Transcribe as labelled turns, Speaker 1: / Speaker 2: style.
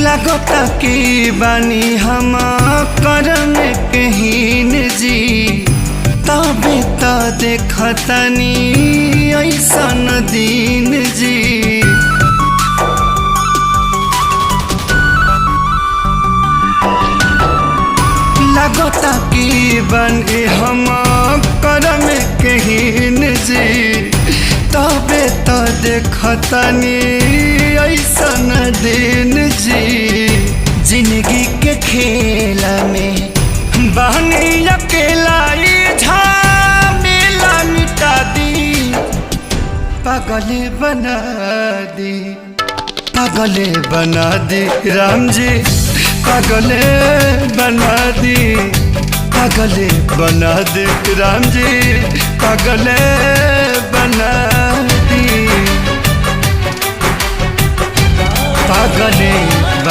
Speaker 1: लगता कि बानी हम करम कहीन जी तबे तो देखतनी ऐसन दिन जी। लगता कि बानी हम करम कहीन जी तबे तो देखतनी ऐसन दिन जी। जिंदगी के खेल में बहनी अकेला झमेला मिटा दी पागले बना दी पागले बना दी राम जी पागले बना दी पागले बना दी राम जी पागले बना दी पागले